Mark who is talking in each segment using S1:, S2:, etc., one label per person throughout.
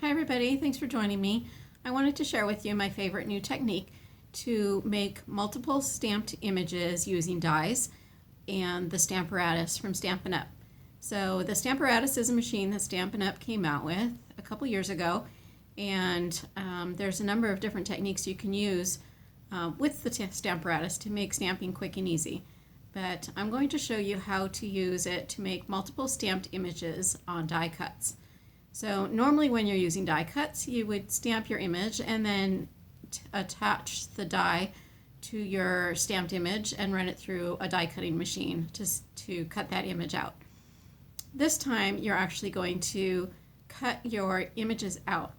S1: Hi everybody, thanks for joining me. I wanted to share with you my favorite new technique to make multiple stamped images using dies and the Stamparatus from Stampin' Up. So the Stamparatus is a machine that Stampin' Up came out with a couple years ago, and there's a number of different techniques you can use with the Stamparatus to make stamping quick and easy. But I'm going to show you how to use it to make multiple stamped images on die cuts. So normally when you're using die cuts, you would stamp your image and then attach the die to your stamped image and run it through a die cutting machine to cut that image out. This time you're actually going to cut your images out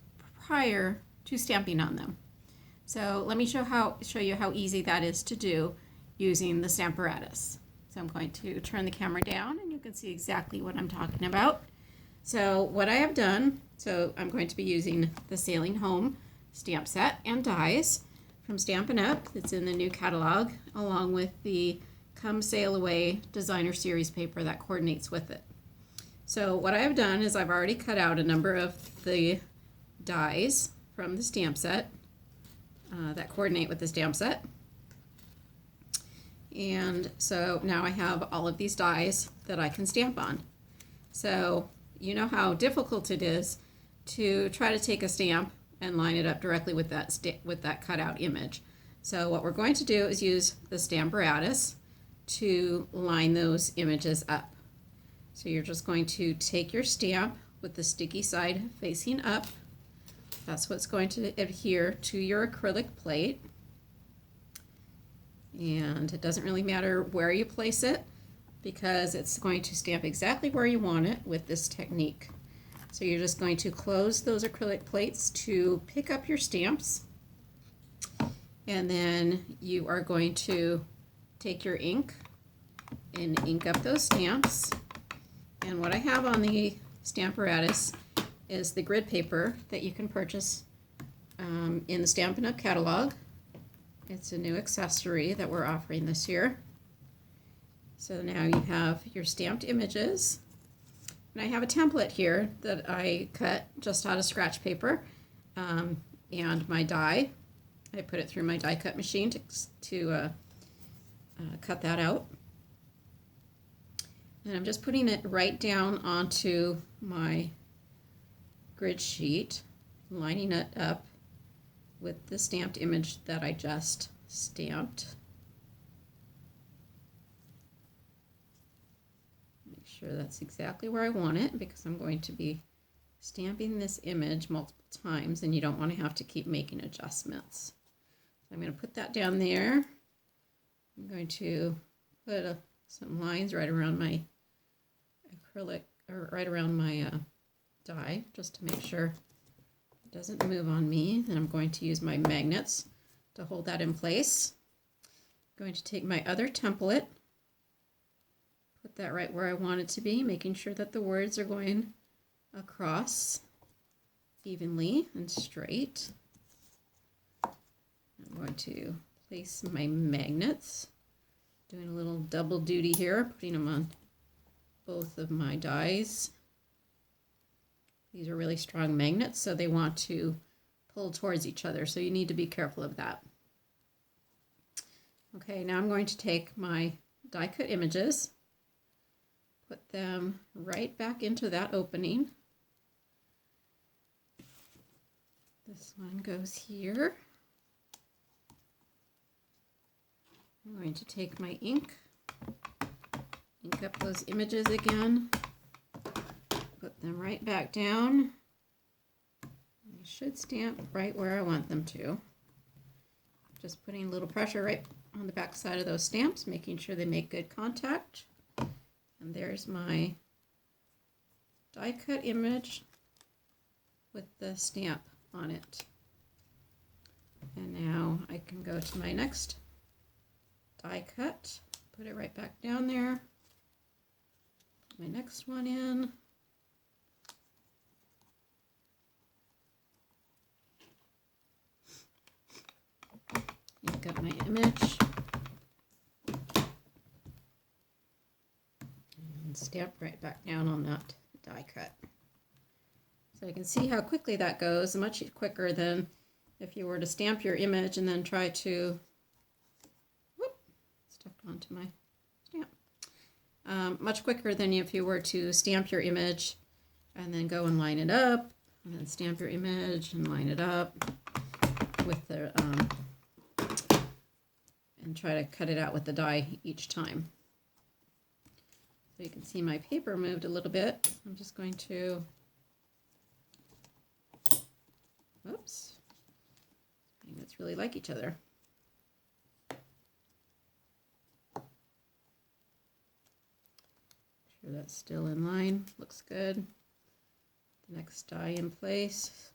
S1: prior to stamping on them. So let me show you how easy that is to do using the Stamparatus. So I'm going to turn the camera down and you can see exactly what I'm talking about. So what I have done, I'm going to be using the Sailing Home stamp set and dies from Stampin' Up. It's in the new catalog, along with the Come Sail Away designer series paper that coordinates with it. So what I have done is I've already cut out a number of the dies from the stamp set that coordinate with the stamp set. And so now I have all of these dies that I can stamp on. So you know how difficult it is to try to take a stamp and line it up directly with that cutout image. So what we're going to do is use the Stamparatus to line those images up. So you're just going to take your stamp with the sticky side facing up. That's what's going to adhere to your acrylic plate. And it doesn't really matter where you place it, because it's going to stamp exactly where you want it with this technique. So you're just going to close those acrylic plates to pick up your stamps, and then you are going to take your ink and ink up those stamps. And what I have on the Stamparatus is the grid paper that you can purchase in the Stampin' Up catalog. It's a new accessory that we're offering this year. So now you have your stamped images, and I have a template here that I cut just out of scratch paper, and my die. I put it through my die cut machine to cut that out. And I'm just putting it right down onto my grid sheet, lining it up with the stamped image that I just stamped. Sure that's exactly where I want it, because I'm going to be stamping this image multiple times and you don't want to have to keep making adjustments. So I'm going to put that down there. I'm going to put some lines right around my acrylic, or right around my die, just to make sure it doesn't move on me. Then I'm going to use my magnets to hold that in place. I'm going to take my other template, put that right where I want it to be, making sure that the words are going across evenly and straight. I'm going to place my magnets, doing a little double duty here, putting them on both of my dies. These are really strong magnets, so they want to pull towards each other, so you need to be careful of that. Okay, now I'm going to take my die cut images, put them right back into that opening. This one goes here. I'm going to take my ink up those images again, put them right back down. They should stamp right where I want them to. Just putting a little pressure right on the back side of those stamps, making sure they make good contact. And there's my die cut image with the stamp on it. And now I can go to my next die cut, put it right back down there, put my next one in. Ink up my image. And stamp right back down on that die cut. So you can see how quickly that goes, much quicker than if you were to stamp your image and then try to, whoop, stuck onto my stamp. Much quicker than if you were to stamp your image and then go and line it up, and then stamp your image and line it up with the, and try to cut it out with the die each time. So you can see my paper moved a little bit. I'm just going to, whoops, it's really like each other. Make sure that's still in line, looks good. The next die in place.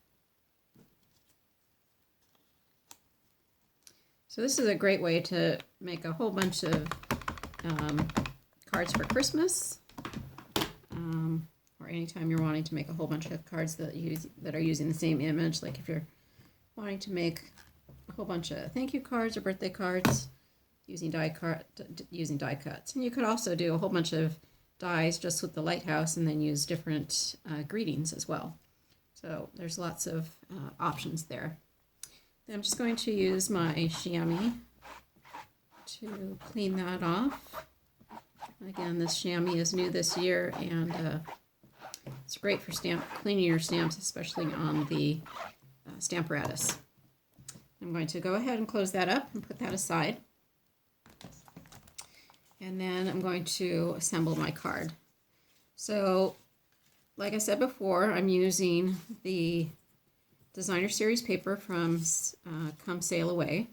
S1: So this is a great way to make a whole bunch of cards for Christmas, or anytime you're wanting to make a whole bunch of cards that are using the same image. Like if you're wanting to make a whole bunch of thank you cards or birthday cards using die cuts, and you could also do a whole bunch of dies just with the lighthouse and then use different greetings as well. So there's lots of options there. I'm just going to use my chamois to clean that off. Again, this chamois is new this year, and it's great for cleaning your stamps, especially on the Stamparatus. I'm going to go ahead and close that up and put that aside. And then I'm going to assemble my card. So, like I said before, I'm using the Designer Series paper from Come Sail Away,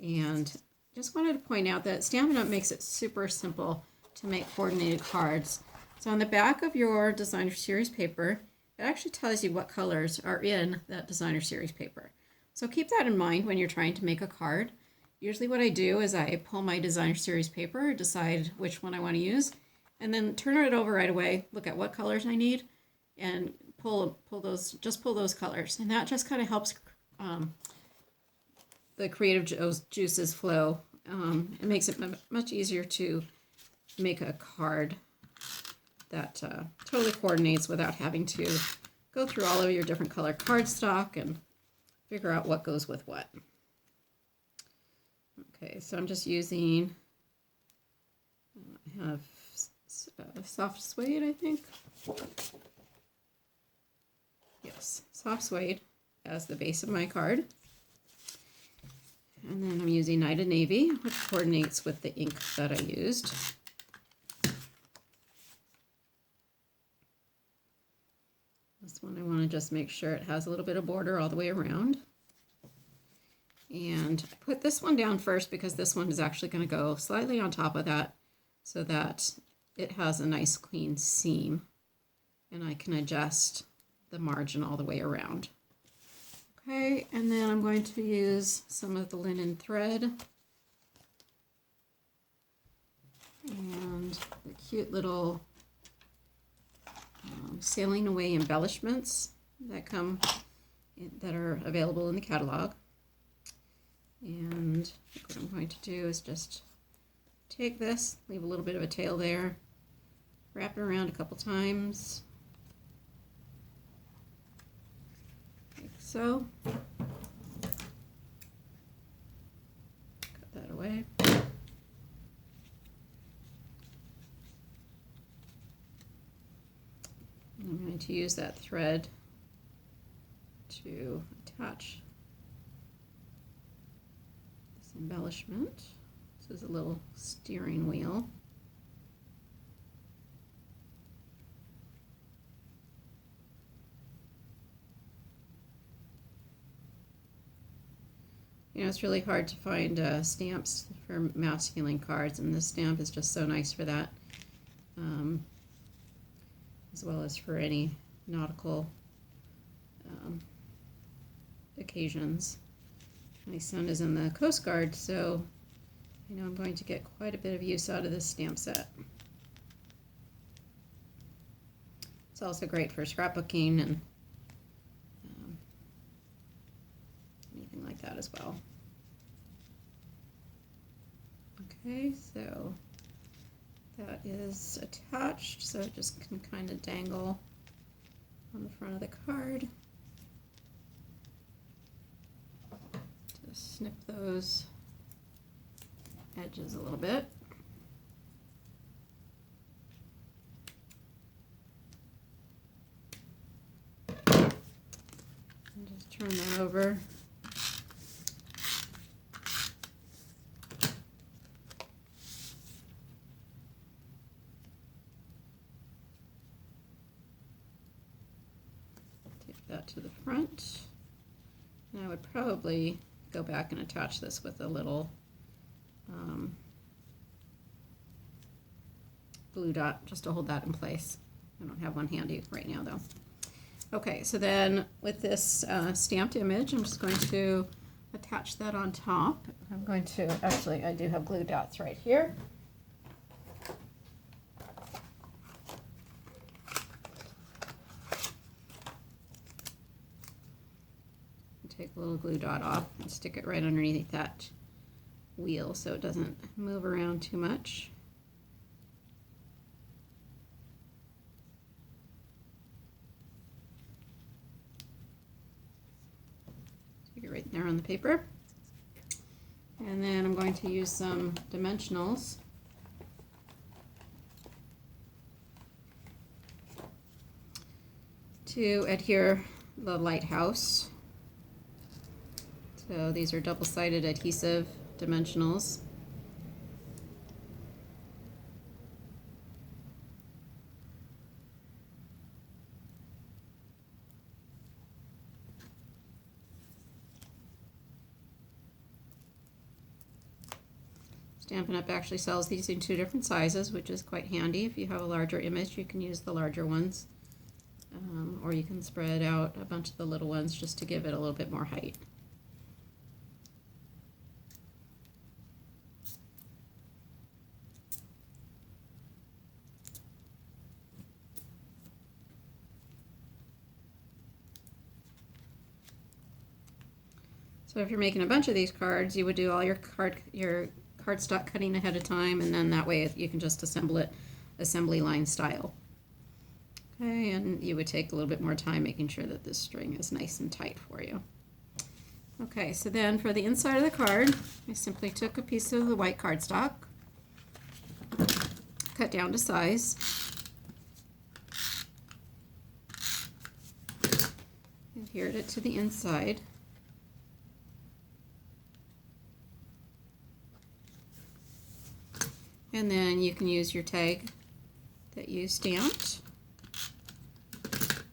S1: and just wanted to point out that Stampin' Up! Makes it super simple to make coordinated cards. So on the back of your Designer Series paper, it actually tells you what colors are in that Designer Series paper. So keep that in mind when you're trying to make a card. Usually what I do is I pull my Designer Series paper, decide which one I want to use, and then turn it over right away, look at what colors I need, and pull those colors, and that just kind of helps the creative juices flow. It makes it much easier to make a card that totally coordinates without having to go through all of your different color cardstock and figure out what goes with what. Okay, so I'm just using, I have soft suede, I think. Yes, soft suede as the base of my card. And then I'm using Night of Navy, which coordinates with the ink that I used. This one I want to just make sure it has a little bit of border all the way around. And I put this one down first because this one is actually going to go slightly on top of that so that it has a nice clean seam, and I can adjust the margin all the way around. Okay, and then I'm going to use some of the linen thread and the cute little sailing away embellishments that are available in the catalog. And what I'm going to do is just take this, leave a little bit of a tail there, wrap it around a couple times, like so. Cut that away. I'm going to use that thread to attach this embellishment. This is a little steering wheel. You know, it's really hard to find stamps for masculine cards, and this stamp is just so nice for that, as well as for any nautical occasions. My son is in the Coast Guard, so I know I'm going to get quite a bit of use out of this stamp set. It's also great for scrapbooking and anything like that as well. Okay, so that is attached, so it just can kind of dangle on the front of the card. Just snip those edges a little bit. And just turn that over. That to the front. And I would probably go back and attach this with a little glue dot just to hold that in place. I don't have one handy right now though. Okay, so then with this stamped image, I'm just going to attach that on top. I'm going to, actually I do have glue dots right here. Take a little glue dot off and stick it right underneath that wheel so it doesn't move around too much. Stick it right there on the paper. And then I'm going to use some dimensionals to adhere the lighthouse. So these are double-sided adhesive dimensionals. Stampin' Up! Actually sells these in 2 different sizes, which is quite handy. If you have a larger image, you can use the larger ones. Or you can spread out a bunch of the little ones just to give it a little bit more height. So if you're making a bunch of these cards, you would do all your cardstock cutting ahead of time, and then that way you can just assemble it assembly line style. Okay, and you would take a little bit more time making sure that this string is nice and tight for you. Okay, so then for the inside of the card, I simply took a piece of the white cardstock, cut down to size, adhered it to the inside. And then you can use your tag that you stamped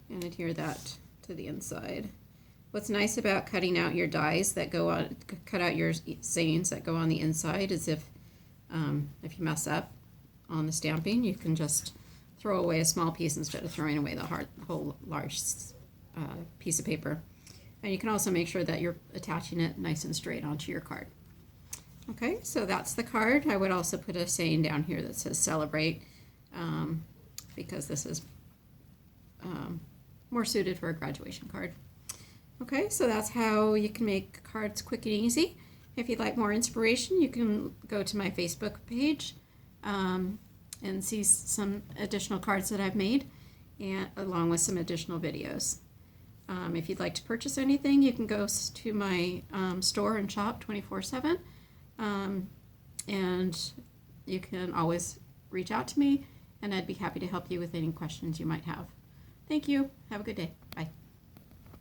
S1: and adhere that to the inside. What's nice about cutting out your dies that go on, cut out your sayings that go on the inside is if you mess up on the stamping, you can just throw away a small piece instead of throwing away the whole large piece of paper. And you can also make sure that you're attaching it nice and straight onto your card. Okay, so that's the card. I would also put a saying down here that says celebrate, because this is more suited for a graduation card. Okay, so that's how you can make cards quick and easy. If you'd like more inspiration, you can go to my Facebook page and see some additional cards that I've made, and along with some additional videos. If you'd like to purchase anything, you can go to my store and shop 24/7. And you can always reach out to me, and I'd be happy to help you with any questions you might have. Thank you. Have a good day. Bye.